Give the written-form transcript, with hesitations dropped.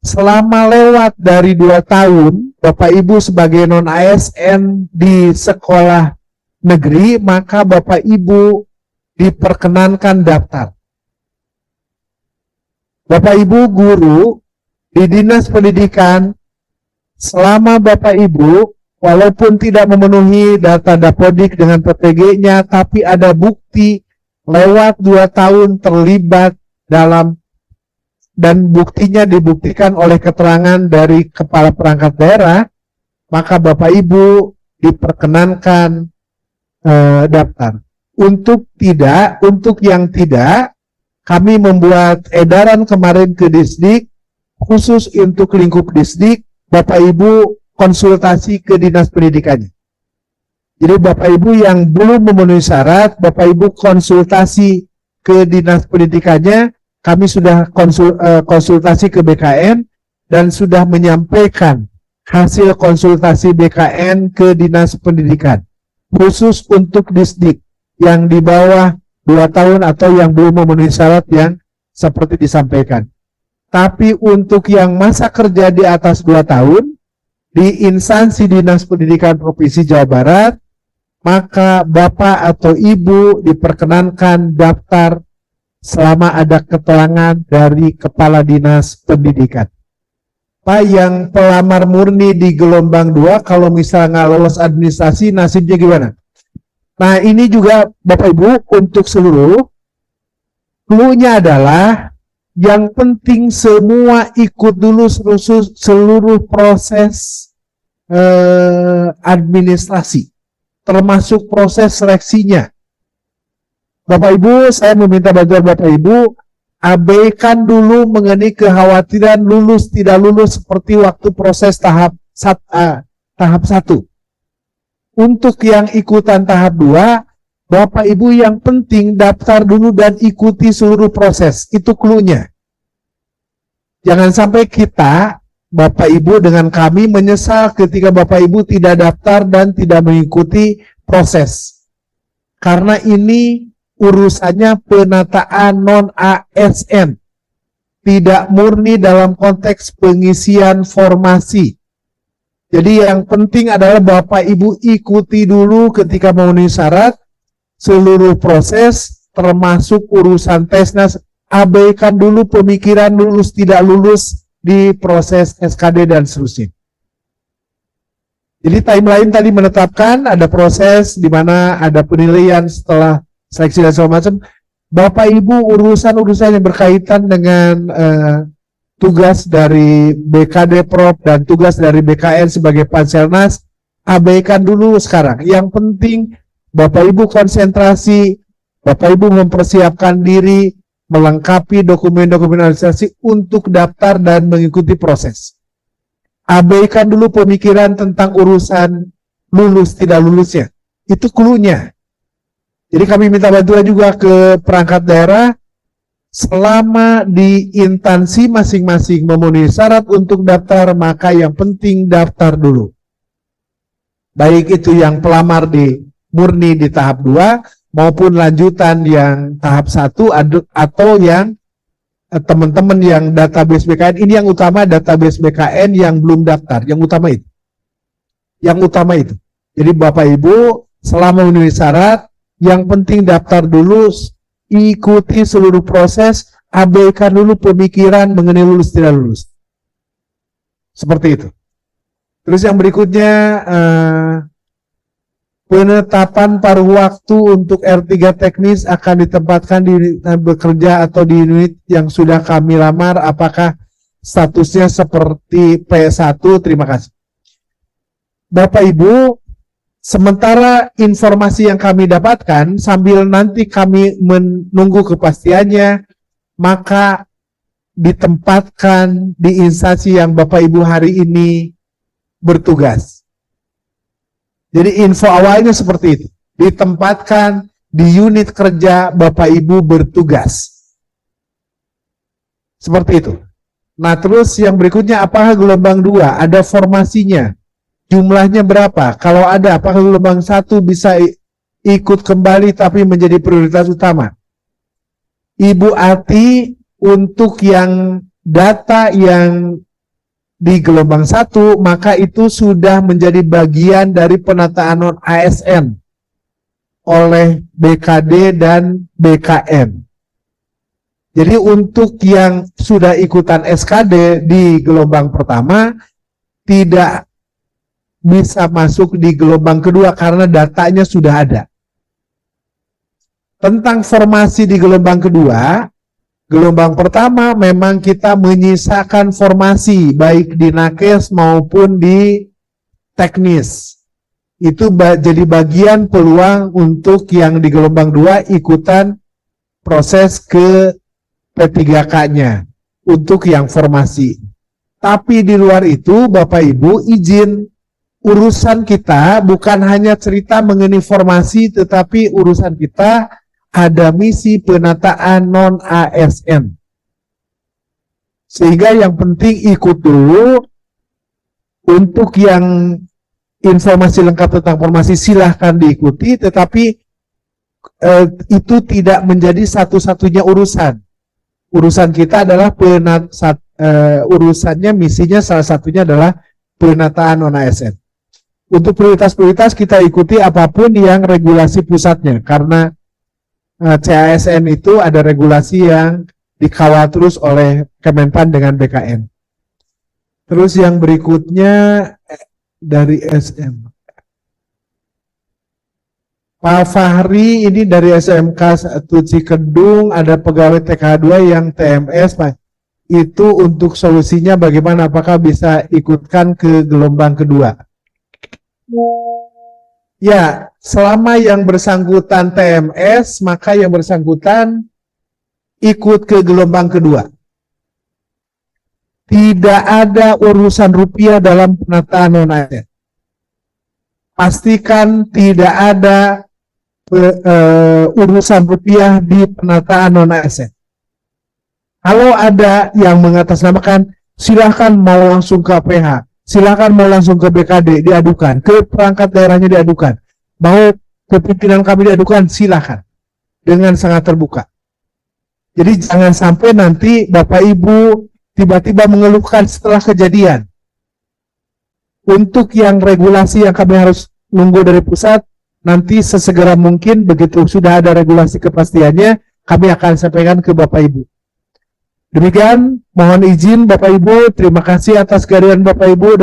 selama lewat dari 2 tahun, Bapak Ibu sebagai non-ASN di sekolah negeri, maka Bapak Ibu diperkenankan daftar. Bapak Ibu guru di Dinas Pendidikan, selama Bapak Ibu walaupun tidak memenuhi data Dapodik dengan PPG-nya, tapi ada bukti lewat 2 tahun terlibat dalam, dan buktinya dibuktikan oleh keterangan dari kepala perangkat daerah, maka Bapak Ibu diperkenankan daftar. Untuk yang tidak, kami membuat edaran kemarin ke Disdik, khusus untuk lingkup Disdik, Bapak Ibu konsultasi ke Dinas Pendidikannya. Jadi Bapak Ibu yang belum memenuhi syarat, Bapak Ibu konsultasi ke Dinas Pendidikannya. Kami sudah konsultasi ke BKN dan sudah menyampaikan hasil konsultasi BKN ke Dinas Pendidikan, khusus untuk Disdik yang di bawah 2 tahun atau yang belum memenuhi syarat yang seperti disampaikan. Tapi untuk yang masa kerja di atas 2 tahun, di instansi Dinas Pendidikan Provinsi Jawa Barat, maka Bapak atau Ibu diperkenankan daftar selama ada keterangan dari Kepala Dinas Pendidikan. Pak, yang pelamar murni di gelombang 2, kalau misalnya nggak lolos administrasi, nasibnya gimana? Nah, ini juga Bapak Ibu untuk seluruh, clue-nya adalah yang penting semua ikut dulu seluruh proses administrasi, termasuk proses seleksinya. Bapak Ibu, saya meminta bantuan Bapak Ibu, abaikan dulu mengenai kekhawatiran lulus tidak lulus seperti waktu proses tahap 1. Untuk yang ikutan tahap 2, Bapak Ibu yang penting daftar dulu dan ikuti seluruh proses. Itu clue-nya. Jangan sampai kita, Bapak Ibu dengan kami menyesal ketika Bapak Ibu tidak daftar dan tidak mengikuti proses. Karena ini urusannya penataan non-ASN, tidak murni dalam konteks pengisian formasi. Jadi yang penting adalah Bapak Ibu ikuti dulu ketika memenuhi syarat, seluruh proses termasuk urusan tesnas, abaikan dulu pemikiran lulus tidak lulus di proses SKD dan seterusnya. Jadi timeline tadi menetapkan ada proses di mana ada penilaian setelah seleksi dan segala macam. Bapak Ibu urusan-urusan yang berkaitan dengan tugas dari BKD Prop dan tugas dari BKN sebagai Panselnas, abaikan dulu sekarang. Yang penting Bapak Ibu konsentrasi, Bapak Ibu mempersiapkan diri, melengkapi dokumen-dokumen administrasi untuk daftar dan mengikuti proses. Abaikan dulu pemikiran tentang urusan lulus tidak lulusnya. Itu clue-nya. Jadi kami minta bantuan juga ke perangkat daerah, selama di instansi masing-masing memenuhi syarat untuk daftar, maka yang penting daftar dulu. Baik itu yang pelamar di murni di tahap 2, maupun lanjutan yang tahap 1, atau yang teman-teman yang database BKN. Ini yang utama, database BKN yang belum daftar, yang utama itu. Yang utama itu. Jadi Bapak Ibu selama memenuhi syarat, yang penting daftar dulu, ikuti seluruh proses, abaikan dulu pemikiran mengenai lulus tidak lulus. Seperti itu. Terus yang berikutnya, penetapan paruh waktu untuk R3 teknis akan ditempatkan di bekerja atau di unit yang sudah kami lamar, apakah statusnya seperti P1? Terima kasih. Bapak Ibu, sementara informasi yang kami dapatkan, sambil nanti kami menunggu kepastiannya, maka ditempatkan di instansi yang Bapak Ibu hari ini bertugas. Jadi info awalnya seperti itu, ditempatkan di unit kerja Bapak Ibu bertugas. Seperti itu. Nah terus yang berikutnya, apakah gelombang 2 ada formasinya? Jumlahnya berapa? Kalau ada, apakah gelombang 1 bisa ikut kembali tapi menjadi prioritas utama? Ibu Ati, untuk yang data yang di gelombang 1, maka itu sudah menjadi bagian dari penataan non ASN oleh BKD dan BKN. Jadi untuk yang sudah ikutan SKD di gelombang pertama tidak bisa masuk di gelombang kedua karena datanya sudah ada. Tentang formasi di gelombang kedua, gelombang pertama memang kita menyisakan formasi baik di nakes maupun di teknis. Itu jadi bagian peluang untuk yang di gelombang 2 ikutan proses ke P3K-nya untuk yang formasi. Tapi di luar itu Bapak Ibu izin, urusan kita bukan hanya cerita mengenai formasi, tetapi urusan kita ada misi penataan non-ASN. Sehingga yang penting ikut dulu. Untuk yang informasi lengkap tentang formasi silahkan diikuti, tetapi itu tidak menjadi satu-satunya urusan. Urusan kita adalah urusannya, misinya salah satunya adalah penataan non-ASN. Untuk prioritas-prioritas kita ikuti apapun yang regulasi pusatnya, karena CASN itu ada regulasi yang dikawal terus oleh Kemenpan dengan BKN. Terus yang berikutnya dari SM. Pak Fahri ini dari SMK 1 Cikedung, ada pegawai TK2 yang TMS, Pak. Itu untuk solusinya bagaimana? Apakah bisa ikutkan ke gelombang kedua? Ya, selama yang bersangkutan TMS, maka yang bersangkutan ikut ke gelombang kedua. Tidak ada urusan rupiah dalam penataan non-ASN. Pastikan tidak ada urusan rupiah di penataan non-ASN. Kalau ada yang mengatasnamakan, silahkan mau langsung ke PH, silahkan mau langsung ke BKD diadukan, ke perangkat daerahnya diadukan, mau ke pimpinan kami diadukan, silahkan, dengan sangat terbuka. Jadi jangan sampai nanti Bapak Ibu tiba-tiba mengeluhkan setelah kejadian. Untuk yang regulasi yang kami harus nunggu dari pusat, nanti sesegera mungkin begitu sudah ada regulasi kepastiannya, kami akan sampaikan ke Bapak Ibu. Demikian, mohon izin Bapak Ibu, terima kasih atas kehadiran Bapak Ibu.